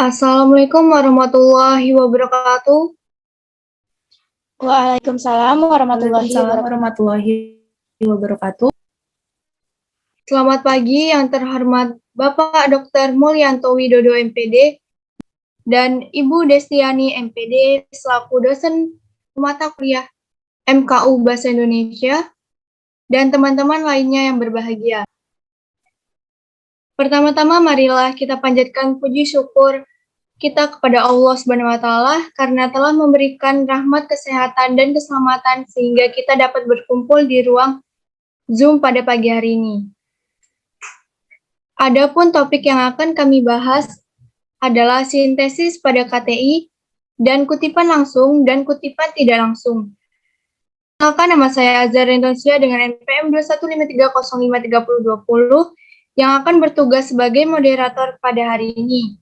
Assalamualaikum warahmatullahi wabarakatuh. Waalaikumsalam warahmatullahi Waalaikumsalam wabarakatuh. warahmatullahi wabarakatuh. Selamat pagi yang terhormat Bapak Dr. Mulyanto Widodo MPD dan Ibu Destiani MPD selaku dosen mata kuliah MKU Bahasa Indonesia dan teman-teman lainnya yang berbahagia. Pertama-tama marilah kita panjatkan puji syukur kita kepada Allah Subhanahu wa taala karena telah memberikan rahmat kesehatan dan keselamatan sehingga kita dapat berkumpul di ruang Zoom pada pagi hari ini. Adapun topik yang akan kami bahas adalah sintesis pada KTI dan kutipan langsung dan kutipan tidak langsung. Perkenalkan, nama saya Azhar Rentonsia dengan NPM 21530532020 yang akan bertugas sebagai moderator pada hari ini.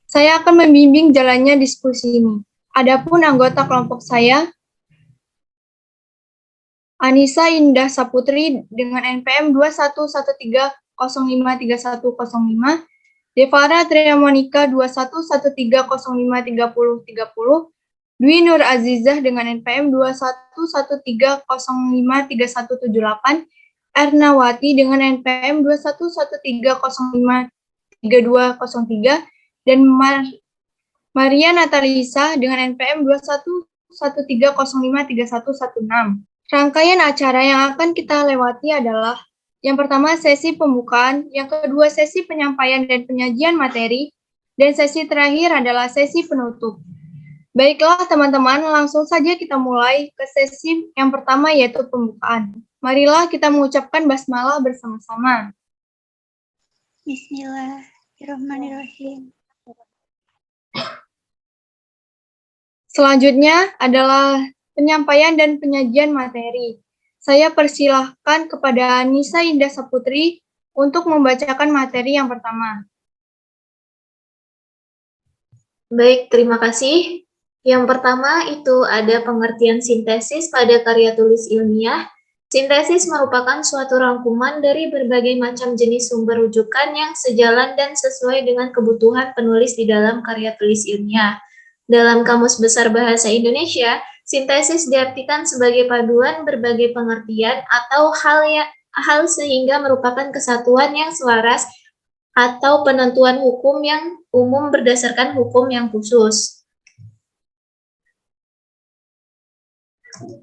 Saya akan membimbing jalannya diskusi ini. Adapun anggota kelompok saya, Anissa Indah Saputri dengan NPM 2113053105, Devara Triamonika 2113053030, Dwi Nur Azizah dengan NPM 2113053178, Ernawati dengan NPM 2113053203, dan Maria Natalisa dengan NPM 2113053116. Rangkaian acara yang akan kita lewati adalah yang pertama sesi pembukaan, yang kedua sesi penyampaian dan penyajian materi, dan sesi terakhir adalah sesi penutup. Baiklah teman-teman, langsung saja kita mulai ke sesi yang pertama yaitu pembukaan. Marilah kita mengucapkan basmalah bersama-sama. Bismillahirrahmanirrahim. Selanjutnya adalah penyampaian dan penyajian materi. Saya persilahkan kepada Anissa Indah Saputri untuk membacakan materi yang pertama. Baik, terima kasih. Yang pertama itu ada pengertian sintesis pada karya tulis ilmiah. Sintesis merupakan suatu rangkuman dari berbagai macam jenis sumber rujukan yang sejalan dan sesuai dengan kebutuhan penulis di dalam karya tulis ilmiah. Dalam Kamus Besar Bahasa Indonesia, sintesis diartikan sebagai paduan berbagai pengertian atau hal sehingga merupakan kesatuan yang selaras atau penentuan hukum yang umum berdasarkan hukum yang khusus.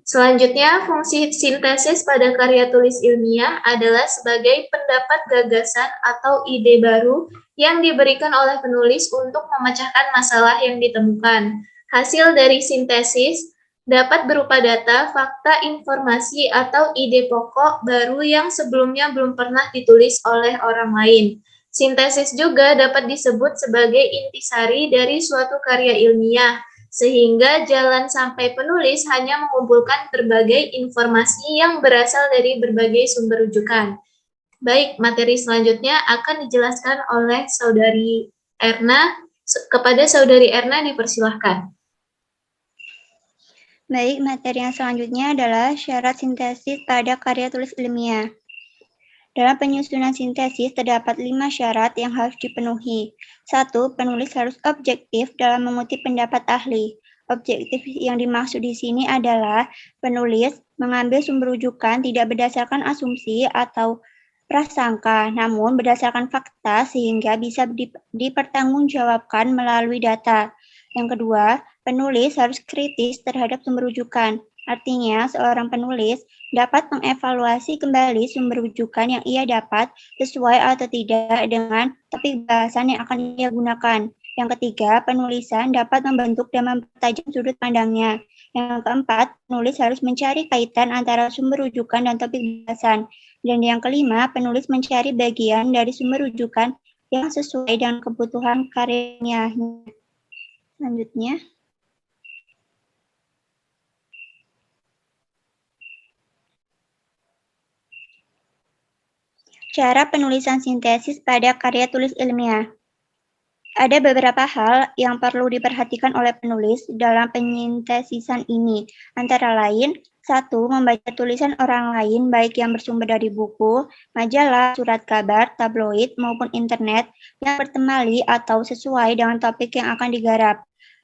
Selanjutnya, fungsi sintesis pada karya tulis ilmiah adalah sebagai pendapat gagasan atau ide baru yang diberikan oleh penulis untuk memecahkan masalah yang ditemukan. Hasil dari sintesis dapat berupa data, fakta, informasi, atau ide pokok baru yang sebelumnya belum pernah ditulis oleh orang lain. Sintesis juga dapat disebut sebagai intisari dari suatu karya ilmiah, sehingga jalan sampai penulis hanya mengumpulkan berbagai informasi yang berasal dari berbagai sumber rujukan. Baik, materi selanjutnya akan dijelaskan oleh Saudari Erna. Kepada Saudari Erna dipersilahkan. Baik, materi yang selanjutnya adalah syarat sintesis pada karya tulis ilmiah. Dalam penyusunan sintesis terdapat 5 syarat yang harus dipenuhi. 1. Penulis harus objektif dalam mengutip pendapat ahli. Objektif yang dimaksud di sini adalah penulis mengambil sumber rujukan tidak berdasarkan asumsi atau prasangka, namun berdasarkan fakta sehingga bisa dipertanggungjawabkan melalui data. Yang kedua, penulis harus kritis terhadap sumber rujukan. Artinya, seorang penulis dapat mengevaluasi kembali sumber rujukan yang ia dapat sesuai atau tidak dengan topik bahasan yang akan ia gunakan. Yang ketiga, penulisan dapat membentuk dan mempertajam sudut pandangnya. Yang keempat, penulis harus mencari kaitan antara sumber rujukan dan topik bahasan. Dan yang kelima, penulis mencari bagian dari sumber rujukan yang sesuai dengan kebutuhan karyanya. Selanjutnya. Cara penulisan sintesis pada karya tulis ilmiah. Ada beberapa hal yang perlu diperhatikan oleh penulis dalam penyintesisan ini, antara lain 1. Membaca tulisan orang lain, baik yang bersumber dari buku, majalah, surat kabar, tabloid, maupun internet, yang bertemali atau sesuai dengan topik yang akan digarap.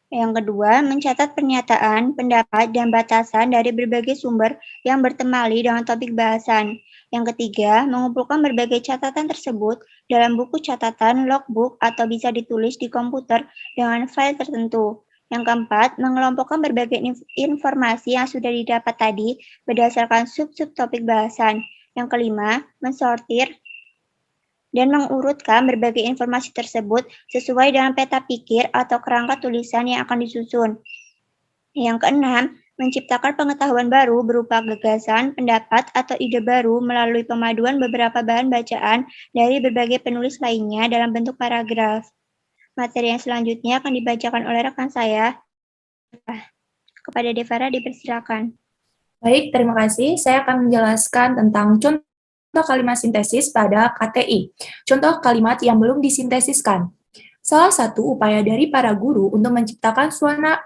Yang kedua, mencatat pernyataan, pendapat, dan batasan dari berbagai sumber yang bertemali dengan topik bahasan. Yang ketiga, mengumpulkan berbagai catatan tersebut dalam buku catatan, logbook, atau bisa ditulis di komputer dengan file tertentu. Yang keempat, mengelompokkan berbagai informasi yang sudah didapat tadi berdasarkan sub-sub topik bahasan. Yang kelima, mensortir dan mengurutkan berbagai informasi tersebut sesuai dengan peta pikir atau kerangka tulisan yang akan disusun. Yang keenam, menciptakan pengetahuan baru berupa gagasan, pendapat, atau ide baru melalui pemaduan beberapa bahan bacaan dari berbagai penulis lainnya dalam bentuk paragraf. Materi yang selanjutnya akan dibacakan oleh rekan saya. Kepada Devara dipersilakan. Baik, terima kasih. Saya akan menjelaskan tentang contoh kalimat sintesis pada KTI. Contoh kalimat yang belum disintesiskan. Salah satu upaya dari para guru untuk menciptakan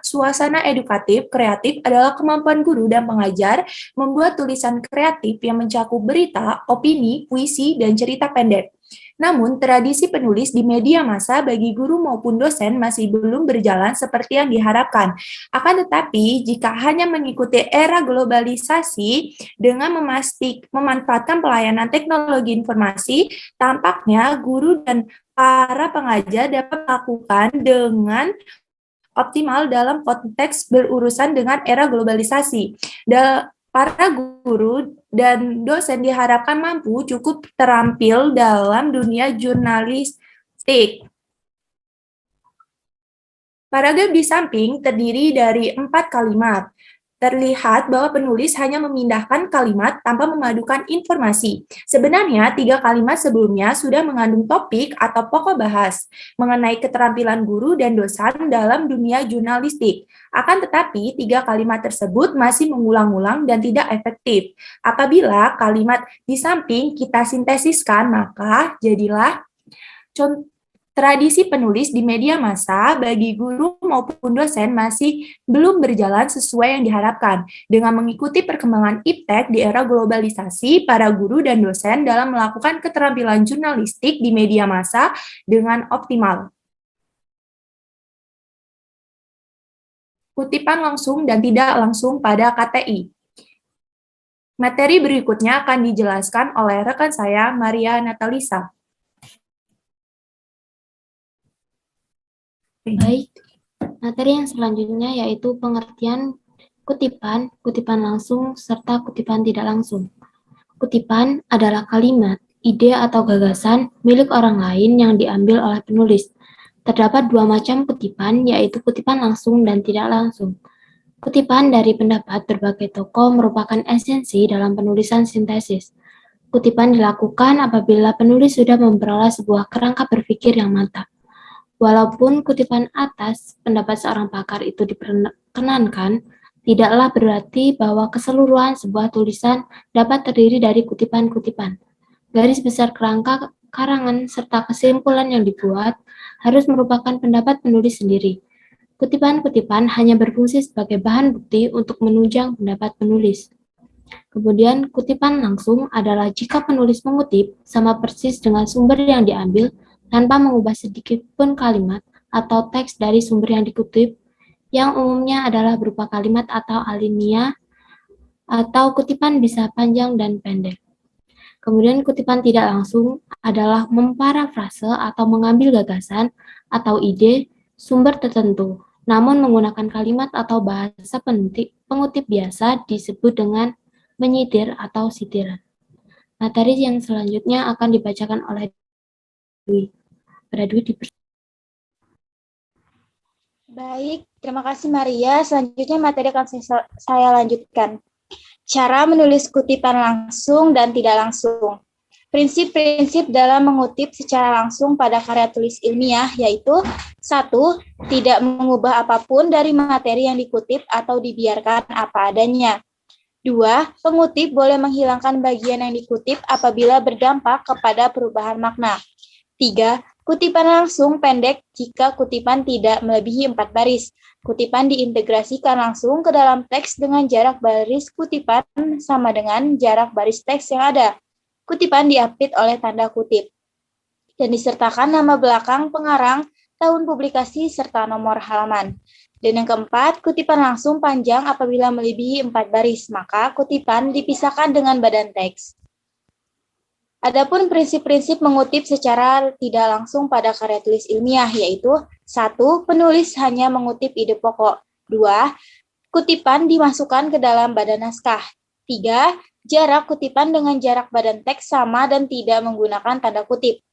suasana edukatif kreatif adalah kemampuan guru dan pengajar membuat tulisan kreatif yang mencakup berita, opini, puisi, dan cerita pendek. Namun, tradisi penulis di media massa bagi guru maupun dosen masih belum berjalan seperti yang diharapkan. Akan tetapi, jika hanya mengikuti era globalisasi dengan memanfaatkan pelayanan teknologi informasi, tampaknya guru dan para pengajar dapat melakukan dengan optimal dalam konteks berurusan dengan era globalisasi. Para guru dan dosen diharapkan mampu cukup terampil dalam dunia jurnalistik. Paragraf di samping terdiri dari 4 kalimat. Terlihat bahwa penulis hanya memindahkan kalimat tanpa memadukan informasi. Sebenarnya, 3 kalimat sebelumnya sudah mengandung topik atau pokok bahas mengenai keterampilan guru dan dosen dalam dunia jurnalistik. Akan tetapi, 3 kalimat tersebut masih mengulang-ulang dan tidak efektif. Apabila kalimat di samping kita sintesiskan, maka jadilah tradisi penulis di media massa bagi guru maupun dosen masih belum berjalan sesuai yang diharapkan. Dengan mengikuti perkembangan iptek di era globalisasi, para guru dan dosen dalam melakukan keterampilan jurnalistik di media massa dengan optimal. Kutipan langsung dan tidak langsung pada KTI. Materi berikutnya akan dijelaskan oleh rekan saya, Maria Natalisa. Baik, materi yang selanjutnya yaitu pengertian kutipan, kutipan langsung, serta kutipan tidak langsung. Kutipan adalah kalimat, ide atau gagasan milik orang lain yang diambil oleh penulis. Terdapat 2 macam kutipan, yaitu kutipan langsung dan tidak langsung. Kutipan dari pendapat berbagai tokoh merupakan esensi dalam penulisan sintesis. Kutipan dilakukan apabila penulis sudah memperoleh sebuah kerangka berpikir yang mantap. Walaupun kutipan atas pendapat seorang pakar itu diperkenankan, tidaklah berarti bahwa keseluruhan sebuah tulisan dapat terdiri dari kutipan-kutipan. Garis besar kerangka karangan serta kesimpulan yang dibuat harus merupakan pendapat penulis sendiri. Kutipan-kutipan hanya berfungsi sebagai bahan bukti untuk menunjang pendapat penulis. Kemudian, kutipan langsung adalah jika penulis mengutip sama persis dengan sumber yang diambil tanpa mengubah sedikit pun kalimat atau teks dari sumber yang dikutip, yang umumnya adalah berupa kalimat atau alinea, atau kutipan bisa panjang dan pendek. Kemudian kutipan tidak langsung adalah memparafrase atau mengambil gagasan atau ide sumber tertentu, namun menggunakan kalimat atau bahasa pengutip biasa disebut dengan menyitir atau sitiran. Materi yang selanjutnya akan dibacakan oleh Dwi. Baik, terima kasih Maria. Selanjutnya materi akan saya lanjutkan. Cara menulis kutipan langsung dan tidak langsung. Prinsip-prinsip dalam mengutip secara langsung pada karya tulis ilmiah yaitu 1. Tidak mengubah apapun dari materi yang dikutip atau dibiarkan apa adanya. 2. Pengutip boleh menghilangkan bagian yang dikutip apabila berdampak kepada perubahan makna. 3. Kutipan langsung pendek jika kutipan tidak melebihi 4 baris. Kutipan diintegrasikan langsung ke dalam teks dengan jarak baris kutipan sama dengan jarak baris teks yang ada. Kutipan diapit oleh tanda kutip. Dan disertakan nama belakang pengarang, tahun publikasi, serta nomor halaman. Dan yang keempat, kutipan langsung panjang apabila melebihi 4 baris, maka kutipan dipisahkan dengan badan teks. Adapun prinsip-prinsip mengutip secara tidak langsung pada karya tulis ilmiah, yaitu 1. Penulis hanya mengutip ide pokok. 2. Kutipan dimasukkan ke dalam badan naskah. 3. Jarak kutipan dengan jarak badan teks sama dan tidak menggunakan tanda kutip.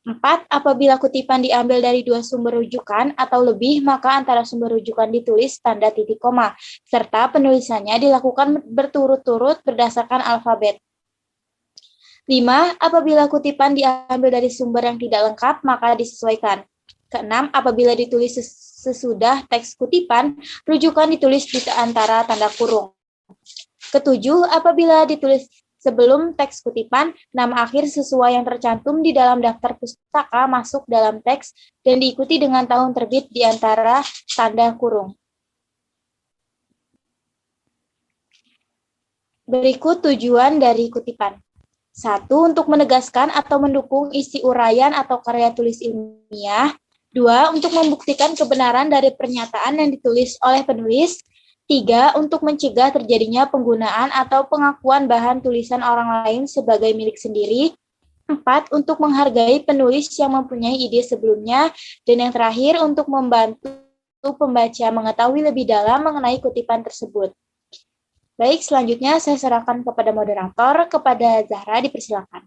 4. Apabila kutipan diambil dari 2 sumber rujukan atau lebih, maka antara sumber rujukan ditulis tanda titik koma, serta penulisannya dilakukan berturut-turut berdasarkan alfabet. 5. Apabila kutipan diambil dari sumber yang tidak lengkap, maka disesuaikan. 6. Apabila ditulis sesudah teks kutipan, rujukan ditulis di antara tanda kurung. 7. Apabila ditulis sebelum teks kutipan, nama akhir sesuai yang tercantum di dalam daftar pustaka masuk dalam teks dan diikuti dengan tahun terbit di antara tanda kurung. Berikut tujuan dari kutipan. 1. Untuk menegaskan atau mendukung isi uraian atau karya tulis ilmiah. 2. Untuk membuktikan kebenaran dari pernyataan yang ditulis oleh penulis. 3. Untuk mencegah terjadinya penggunaan atau pengakuan bahan tulisan orang lain sebagai milik sendiri. 4. Untuk menghargai penulis yang mempunyai ide sebelumnya. Dan yang terakhir, untuk membantu pembaca mengetahui lebih dalam mengenai kutipan tersebut. Baik, selanjutnya saya serahkan kepada moderator, kepada Zahra, dipersilakan.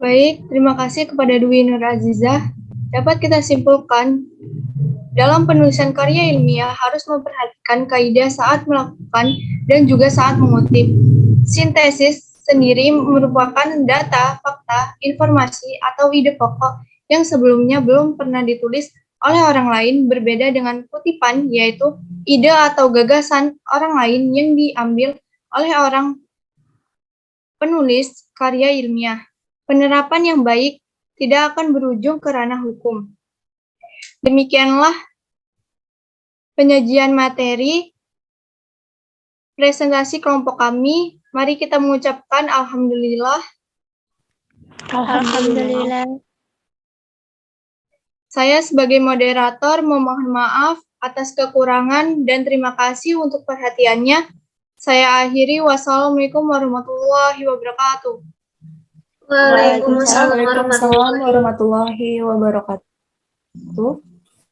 Baik, terima kasih kepada Dwi Nur Azizah. Dapat kita simpulkan, dalam penulisan karya ilmiah harus memperhatikan kaidah saat melakukan dan juga saat mengutip. Sintesis sendiri merupakan data, fakta, informasi, atau ide pokok yang sebelumnya belum pernah ditulis oleh orang lain, berbeda dengan kutipan, yaitu ide atau gagasan orang lain yang diambil oleh orang penulis karya ilmiah. Penerapan yang baik tidak akan berujung ke ranah hukum. Demikianlah penyajian materi presentasi kelompok kami. Mari kita mengucapkan alhamdulillah. Alhamdulillah. Saya sebagai moderator memohon maaf atas kekurangan dan terima kasih untuk perhatiannya. Saya akhiri. Wassalamualaikum warahmatullahi wabarakatuh. Waalaikumsalam Waalaikumsalam warahmatullahi wabarakatuh.